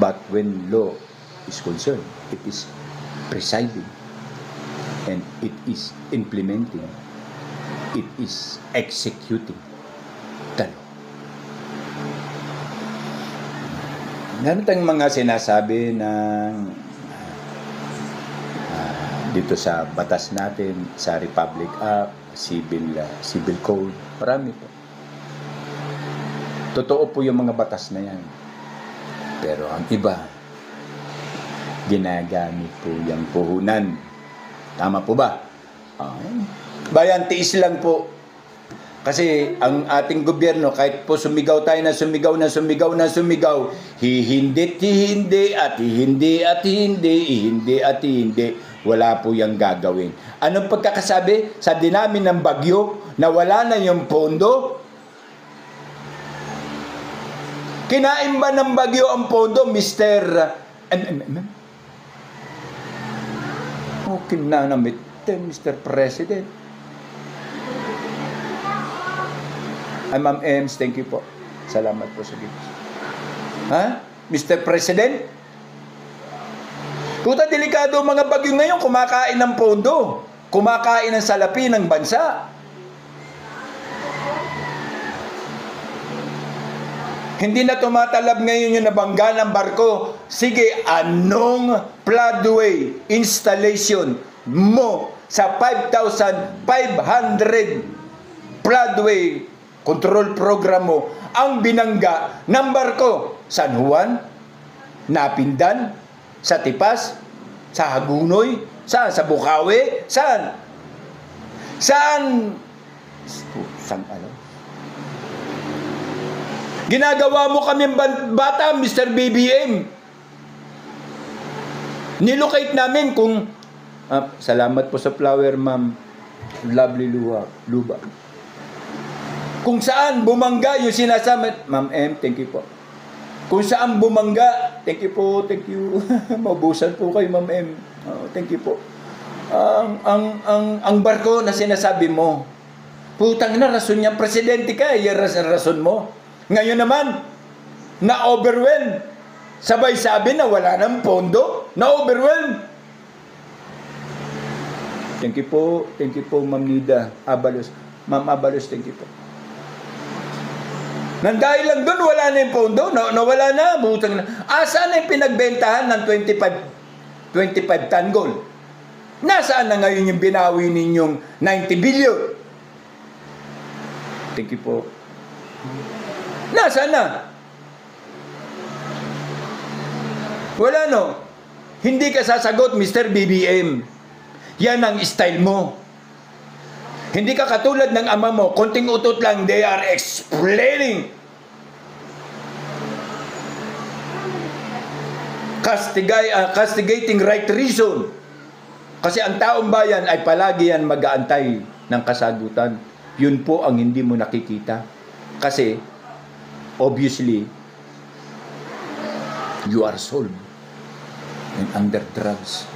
But when law is concerned, it is presiding and it is implementing, it is executing the law. Meron tayong mga sinasabi ng dito sa batas natin, sa Republic Act, Civil Code, marami po. Totoo po yung mga batas na yan. Pero ang iba, ginagamit po yung puhunan. Tama po ba? Bayan, tiis lang po. Kasi ang ating gobyerno, kahit po sumigaw tayo na sumigaw, hindi, wala po yung gagawin. Anong pagkakasabi? Sa dinamin ng bagyo, na wala na yung pondo? Kinain ba ng bagyo ang pondo, Mr. Okay na namit, Mr. President. Ma'am Ems, thank you po. Salamat po sa gift. Mr. President? Puta, delikado ang mga bagyo ngayon, kumakain ng pondo. Kumakain ng salapi ng bansa. Hindi na tumatalab ngayon yung nabangga ng barko. Sige, anong floodway installation mo sa 5,500 floodway control program mo ang binangga ng barko? San Juan, Napindan, Sa Tipas? Sa Hagunoy? Saan? Sa Bukawi? Saan? Saan? Saan ano? Ginagawa mo kami bata, Mr. BBM. Nilocate namin kung salamat po sa flower, ma'am. Lovely luba. Kung saan bumangga yung sinasama, Ma'am M, thank you po. Kung saan bumangga, thank you po, thank you. Mabusan po kayo, Ma'am M. Thank you po. Ang barko na sinasabi mo, putang na, rason niya, presidente ka, yung rason mo. Ngayon naman, na-overwhelm. Sabay sabi na wala ng pondo, na-overwhelm. Thank you po, Ma'am Nida Abalos. Ma'am Abalos, thank you po. Nang dahil lang doon, wala na yung pondo, nawala na, butang na. Saan na yung pinagbentahan ng 25 ton gold? Nasaan na ngayon yung binawi ninyong 90 billion? Thank you po. Nasaan na? Wala no. Hindi ka sasagot, Mr. BBM. Yan ang style mo. Hindi ka katulad ng ama mo. Konting utot lang, they are explaining. Castigating right reason. Kasi ang taong bayan ay palagi yan mag-aantay ng kasagutan. Yun po ang hindi mo nakikita. Kasi, obviously, you are sold and under drugs.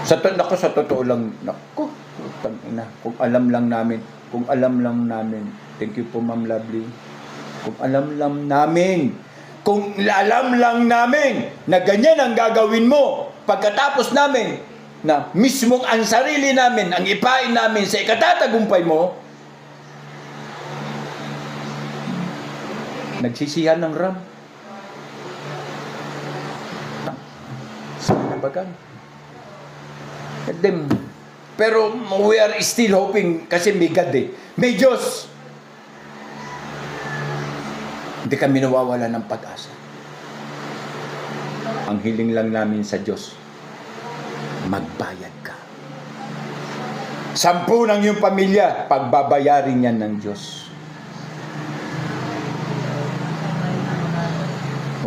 Sa totoo lang, kung alam lang namin, thank you po, Ma'am Lovely, kung alam lang namin na ganyan ang gagawin mo pagkatapos namin na mismong ang sarili namin ang ipain namin sa ikatatagumpay mo, nagsisihan ng RAM. Sana bagan. Pero we are still hoping kasi may God eh. May Diyos. Hindi kami nawawala ng pag-asa. Ang hiling lang namin sa Diyos, magbayad ka. 10 ng iyong pamilya, pagbabayarin yan ng Diyos.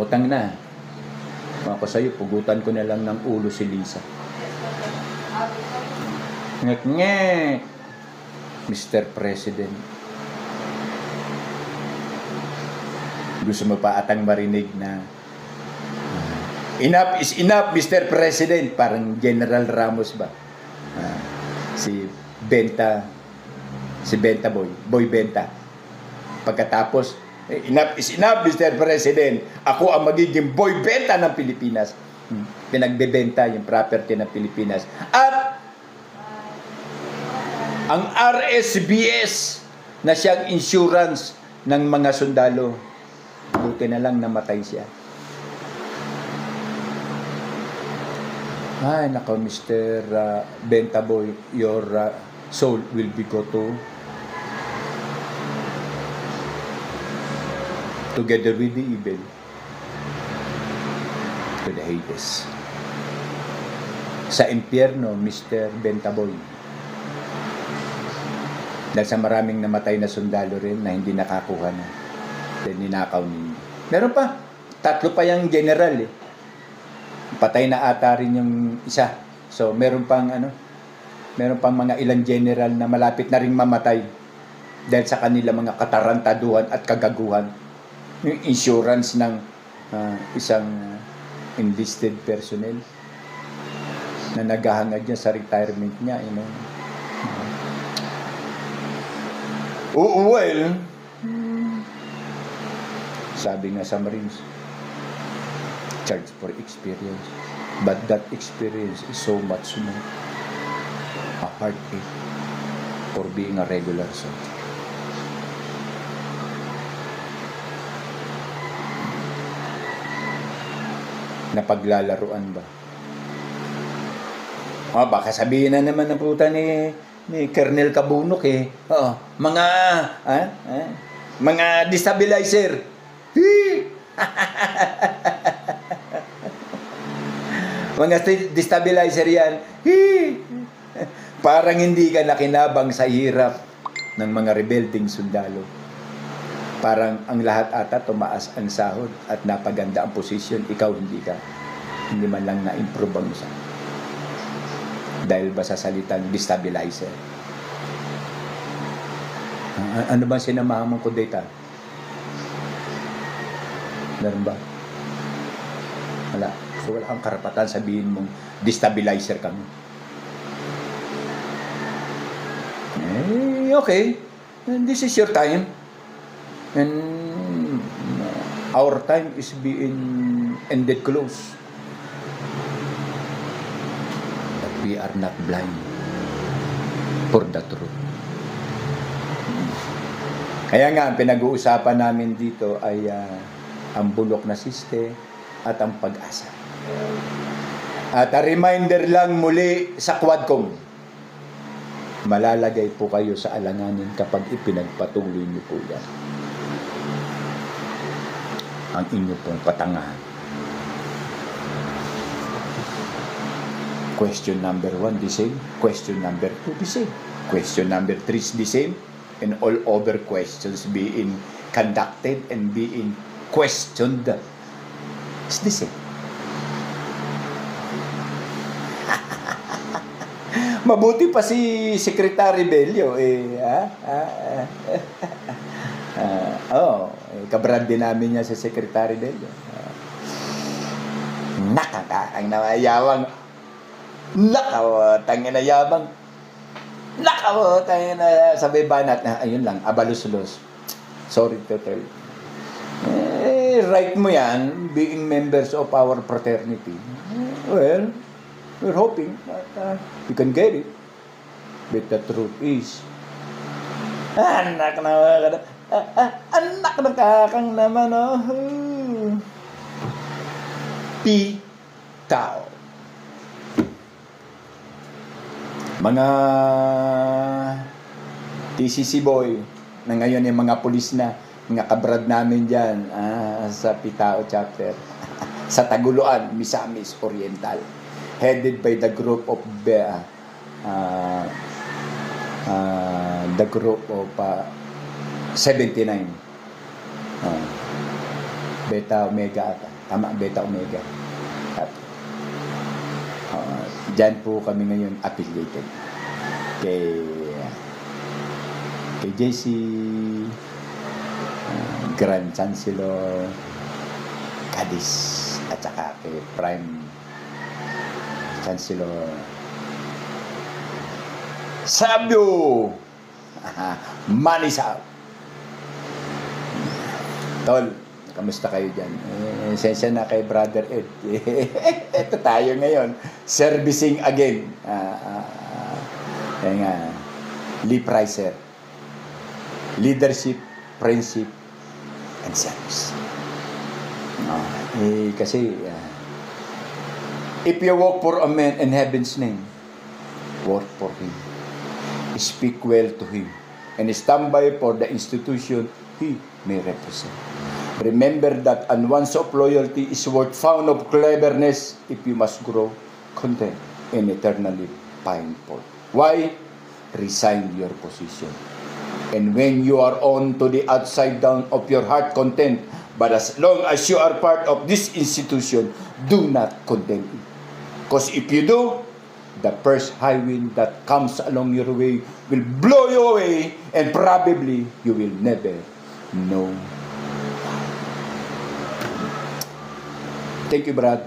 Utang na. Ako sa'yo, pugutan ko na lang ng ulo si Lisa. Ngek-ngek, Mr. President. Gusto mo pa atang marinig na enough is enough, Mr. President. Parang General Ramos ba? Si Benta Boy Benta. Pagkatapos, enough is enough, Mr. President. Ako ang magiging Boy Benta ng Pilipinas. Pinagbebenta yung property ng Pilipinas. At ang RSBS na siyang insurance ng mga sundalo, buti na lang namatay siya. Ay, nako, Mr. Benta Boy, your soul will be go together with the evil to the Hades. Sa impyerno, Mr. Benta Boy. Dahil sa maraming namatay na sundalo rin na hindi nakakuha na. Then ninakaw ninyo. Meron pa. 3 pa yung general eh. Patay na ata rin yung isa. So meron pang mga ilang general na malapit na ring mamatay dahil sa kanila mga katarantaduhan at kagaguhan. Yung insurance ng isang enlisted personnel na naghahangad niya sa retirement niya, well, sabi nga sa Marines, charge for experience, but that experience is so much more a heartache for being a regular soldier. Napaglalaruan ba? Baka sabihin na naman ng puta ni Colonel Kabunok eh. Mga destabilizer. Mga destabilizer yan. Parang hindi ka nakinabang sa hirap ng mga rebelding sundalo. Parang ang lahat ata tumaas ang sahod at napaganda ang posisyon, ikaw hindi ka. Hindi man lang na-improve ang isa. Dahil ba sa salitang destabilizer? Ano ba sinamahan mong kudeta? Meron ba? Wala. So wala kang karapatan sabihin mong destabilizer kami. Okay. And this is your time. And our time is being ended close. But we are not blind for the truth. Kaya nga, ang pinag-uusapan namin dito ay ang bulok na siste at ang pag-asa. At a reminder lang muli sa Quadcom, malalagay po kayo sa alanganin kapag ipinagpatuloy niyo po yan. Ang inyo pong patangahan. Question number 1, the same. Question number 2, the same. Question number 3 is the same. And all other questions being conducted and being questioned is the same. Mabuti pa si Secretary Bello kabrad din namin niya sa Secretary Bello. Nakakang nawayawang. Nakawatang inayabang. Nakawatang na sabay banat na ayun lang, abalos-los. Sorry to tell. Right mo yan, being members of our fraternity. Well, we're hoping that you can get it. But the truth is, anak na kakang naman, Tao. Mga TCC boy na ngayon yung mga pulis na, mga kabrad namin dyan sa Pitao chapter sa Taguluan, Misamis Oriental, headed by the group of the group of 79 Beta Omega ata. Tama, Beta Omega. Diyan po kami ngayon affiliated kay JC, Grand Chancellor Cadiz, at saka kay Prime Chancellor Sabio Manisab. Tol, kamusta kayo dyan? Sensya na kay Brother Ed. Ito tayo ngayon, servicing again. Kaya nga, Lee Pricer. Leadership, friendship, and service. Kasi, if you work for a man in heaven's name, work for him. Speak well to him. And stand by for the institution he may represent. Remember that an ounce of loyalty is worth found of cleverness if you must grow content and eternally painful. Why? Resign your position. And when you are on to the outside down of your heart content, but as long as you are part of this institution, do not condemn it. Because if you do, the first high wind that comes along your way will blow you away, and probably you will never know. Thank you, Brad,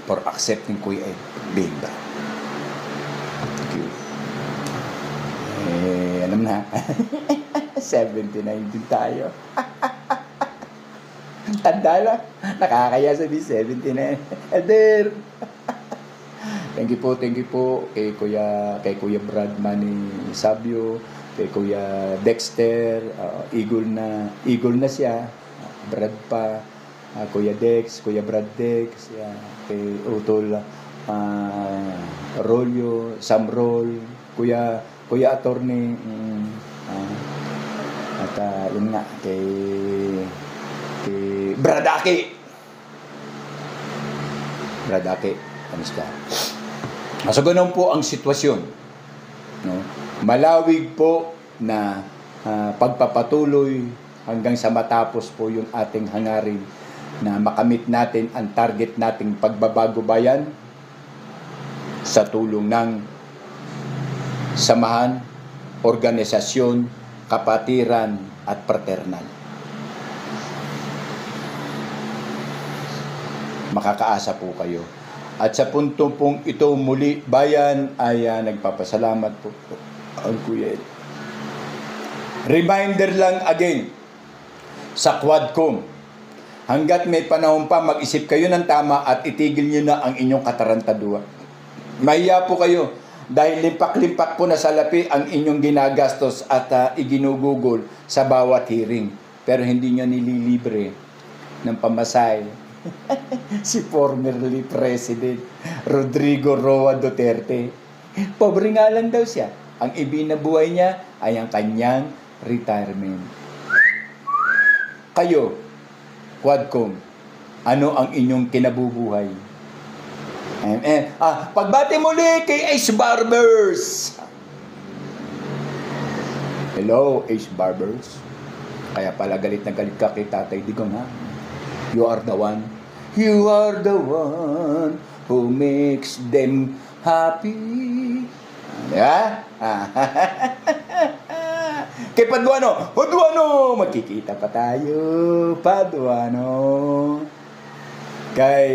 for accepting Kuya Ed being Brad. Thank you. Alam na. 79 din tayo. Tanda na. Nakakaya sabi 79. Eder. Thank you po kay Kuya Brad Manny Sabio, kay Kuya Dexter, Eagle na siya, Brad pa, Kuya Dex, Kuya Brad Dex, kay Utol Rolyo, Sam Roll, Kuya Attorney, at yun nga, kay Bradake. Kamusta? So, ganun po ang sitwasyon. No? Malawig po na pagpapatuloy hanggang sa matapos po yung ating hangarin na makamit natin ang target nating pagbabago bayan sa tulong ng samahan, organisasyon, kapatiran at fraternal. Makakaasa po kayo. At sa punto pong ito muli, bayan ay nagpapasalamat po ang Kuya Ed. Reminder lang again sa Quadcom, hanggat may panahon pa, mag-isip kayo ng tama at itigil nyo na ang inyong katarantaduhan. Mahiya po kayo dahil limpak-limpak po na salapi ang inyong ginagastos at iginugugol sa bawat hearing. Pero hindi nyo nililibre ng pamasahe si formerly President Rodrigo Roa Duterte. Pobre nga lang daw siya. Ang ibinabuhay niya ay ang kanyang retirement. Kayo, Quadcom, ano ang inyong kinabubuhay? Pagbati muli kay Ace Barbers. Hello, Ace Barbers. Kaya pala galit na galit ka kay Tatay Digong, ha? You are the one. You are the one who makes them happy. Diba? Kay Paduano, magkikita pa tayo, Paduano. Kay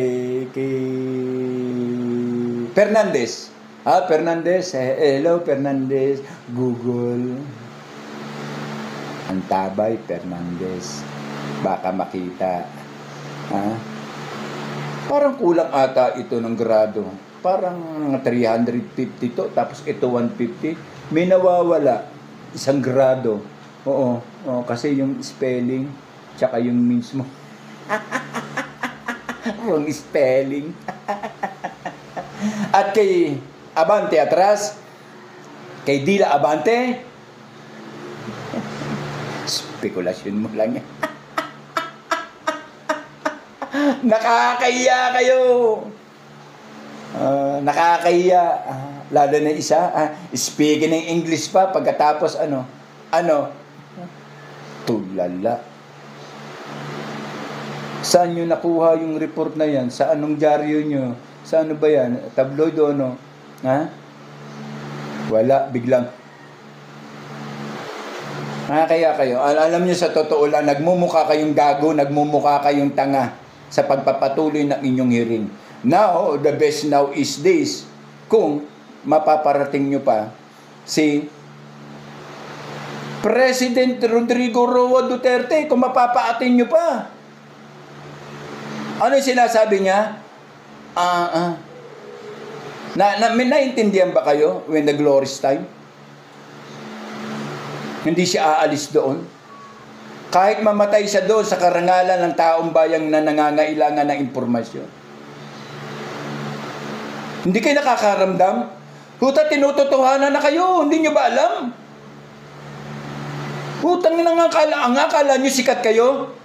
Fernandez. Fernandez. Hello, Fernandez. Google. Ang tabay, Fernandez. Baka makita. Parang kulang ata ito ng grado. Parang 350 to, tapos ito 150. May nawawala. Isang grado. Oo, kasi yung spelling, tsaka yung mismo. Wrong spelling. At kay Abante atras, kay Dila Abante, spekulasyon mo lang yan. Nakakahiya kayo. Nakakahiya. Lalo na isa, speaking ng English pa, pagkatapos tulala. Saan nyo nakuha yung report na yan? Sa anong dyaryo nyo? Sa ano ba yan? Tabloid o ano? Wala, biglang. Kaya kayo, alam nyo sa totoo lang, nagmumukha kayong gago, nagmumukha kayong tanga sa pagpapatuloy ng inyong hearing. Now, the best now is this. Kung mapaparating nyo pa si President Rodrigo Roa Duterte, kung mapapaatin nyo pa. Ano yung sinasabi niya? Naintindihan ba kayo when the glory's time? Hindi siya aalis doon. Kahit mamatay siya doon sa karangalan ng taong bayang na nangangailangan ng impormasyon. Hindi kayo nakakaramdam? Huta, tinutotohanan na kayo. Hindi nyo ba alam? Hutang na ang akala nyo sikat kayo?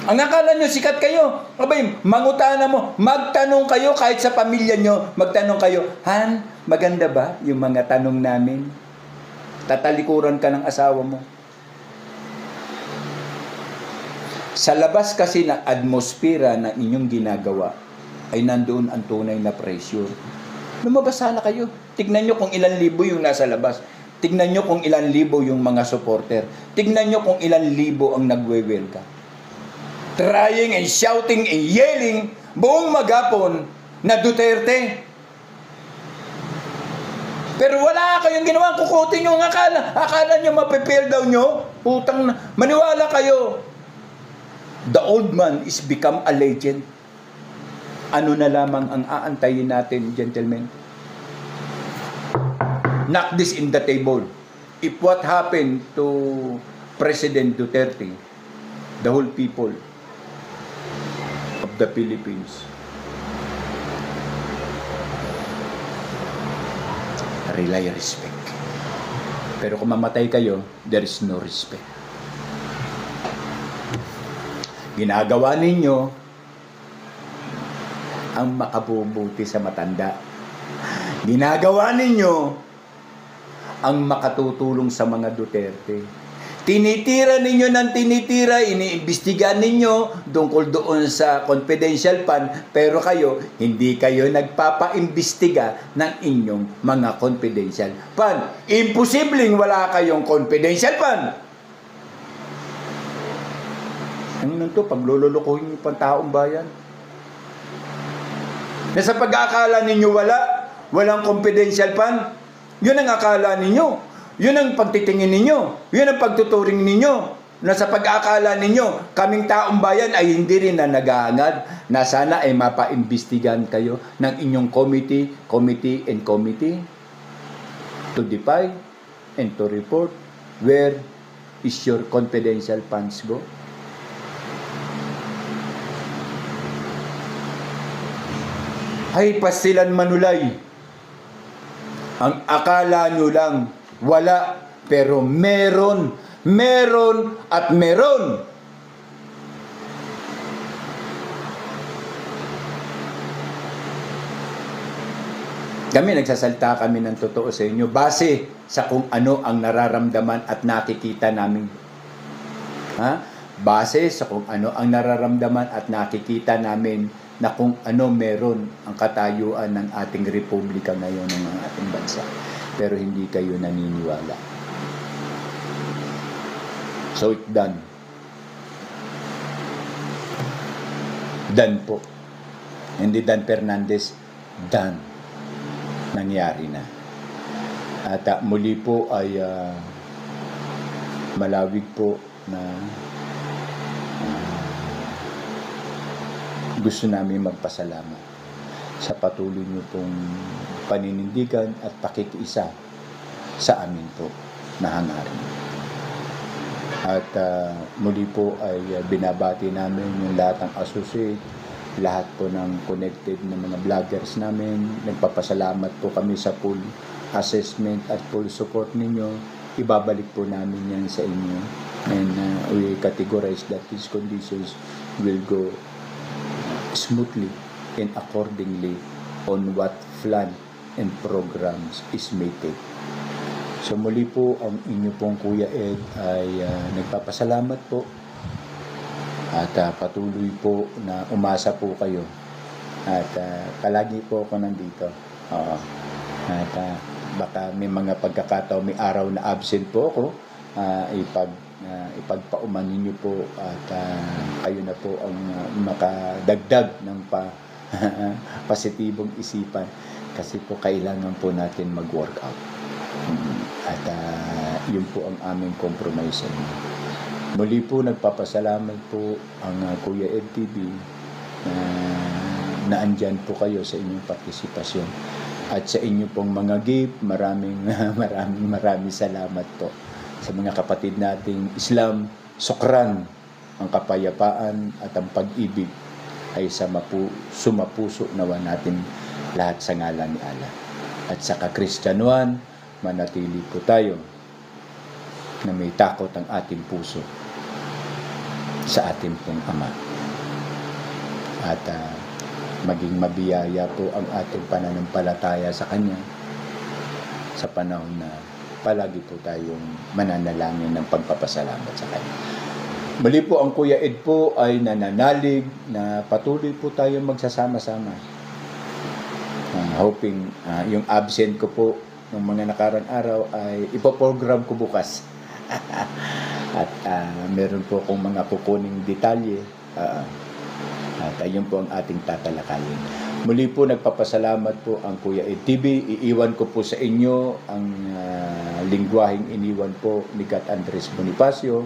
Ang akala nyo sikat kayo? Abay, mangutana mo. Magtanong kayo kahit sa pamilya nyo. Magtanong kayo, Han, maganda ba yung mga tanong namin? Tatalikuran ka ng asawa mo. Sa labas kasi ng atmosphere na inyong ginagawa, ay nandoon ang tunay na pressure. Lumabas sana kayo. Tignan nyo kung ilan libo yung nasa labas. Tignan nyo kung ilan libo yung mga supporter. Tignan nyo kung ilan libo ang nagwe-welcome. Trying and shouting and yelling buong magapon na Duterte. Pero wala kayong ginawa, kukutin nyo ang akala. Akala nyo mapipil daw nyo? Putang na. Maniwala kayo. The old man is become a legend. Ano na lamang ang aantayin natin, gentlemen? Knock this in the table. If what happened to President Duterte, the whole people of the Philippines rely respect. Pero kung mamatay kayo, there is no respect. Ginagawa ninyo ang makabubuti sa matanda. Ginagawa ninyo ang makatutulong sa mga Duterte. Tinitira ninyo ng tinitira, iniimbestigahan ninyo tungkol doon sa confidential fund, pero hindi kayo nagpapaimbestiga ng inyong mga confidential fund. Imposibleng wala kayong confidential fund. Ano to? Paglululukuhin niyo pang taong bayan? Na sa pag-aakala ninyo walang confidential fund, yun ang akala ninyo. Yun ang pagtitingin ninyo. Yun ang pagtuturing ninyo. Na sa pag-aakala ninyo, kaming taong bayan ay hindi rin na naghahangad na sana ay mapaimbestigahan kayo ng inyong committee to define and to report where is your confidential funds go. Ay, pasilan manulay. Ang akala nyo lang, wala, pero meron at meron. Nagsasalta kami ng totoo sa inyo base sa kung ano ang nararamdaman at nakikita namin. Base sa kung ano ang nararamdaman at nakikita namin na kung ano meron ang katayuan ng ating republika ngayon ng ating bansa. Pero hindi kayo naniniwala. So it's done. Done po. Hindi Dan Fernandez, done. Nangyari na. At muli po ay malawig po na gusto namin magpasalamat sa patuloy niyo pong paninindigan at pakikiisa sa amin po na hangarin. At muli po ay binabati namin yung lahat ng associate, lahat po ng connected na mga vloggers namin. Nagpapasalamat po kami sa full assessment at full support ninyo. Ibabalik po namin yan sa inyo. And we categorize that these conditions will go smoothly and accordingly on what plan and programs is made. So muli po ang inyo pong Kuya Ed ay nagpapasalamat po at patuloy po na umasa po kayo at palagi po ako nandito. At baka may mga pagkakataon, may araw na absent po ako, ipagpaumanin niyo po at kayo na po ang makadagdag ng positibong isipan kasi po kailangan po natin mag-workout. At yun po ang aming compromise. Muli po nagpapasalamat po ang Kuya Ed TV na andyan po kayo sa inyong partisipasyon at sa inyo pong mga gift. Maraming salamat po sa mga kapatid nating Islam. Sukran, ang kapayapaan at ang pag-ibig ay sumapuso nawa natin lahat sa ngalan ni Allah. At sa kakristyanuhan, manatili po tayo na may takot ang ating puso sa ating pong Ama. At maging mabiyaya po ang ating pananampalataya sa Kanya sa panahon na palagi po tayong mananalangin ng pagpapasalamat sa Kanya. Muli po ang Kuya Ed po ay nananalig na patuloy po tayong magsasama-sama. Hoping yung absent ko po ng mga nakarang araw ay ipoprogram ko bukas. At meron po akong mga kukuning detalye at ayun po ang ating tatalakayin. Muli po nagpapasalamat po ang Kuya Ed TV. Iiwan ko po sa inyo ang lingwaheng iniwan po ni Gat Andres Bonifacio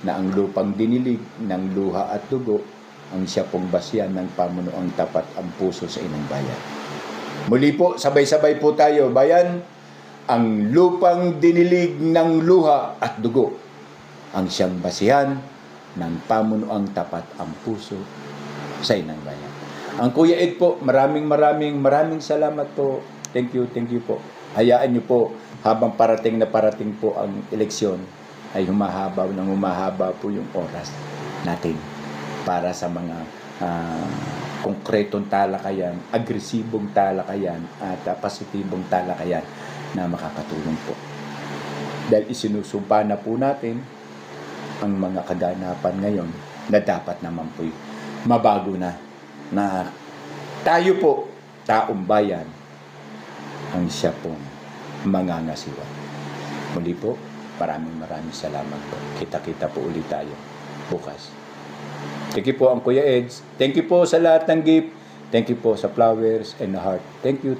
na ang lupang dinilig ng luha at dugo ang siya pong basyan ng pamunuang tapat ang puso sa inang bayan. Muli po, sabay-sabay po tayo, bayan. Ang lupang dinilig ng luha at dugo ang siyang basihan ng pamunuang tapat ang puso sa inang bayan. Ang Kuya Ed po, maraming salamat po. Thank you po. Hayaan niyo po habang parating po ang eleksyon ay humahaba po yung oras natin para sa mga konkretong talakayan, agresibong talakayan, at positibong talakayan na makakatulong po. Dahil isinusumpa na po natin ang mga kaganapan ngayon na dapat naman po'y mabago na tayo po, taong bayan, ang siya pong mangangasiwa. Muli po, maraming salamat po. Kita-kita po ulit tayo bukas. Thank you po ang Kuya Eds. Thank you po sa lahat ng gift. Thank you po sa flowers and heart. Thank you.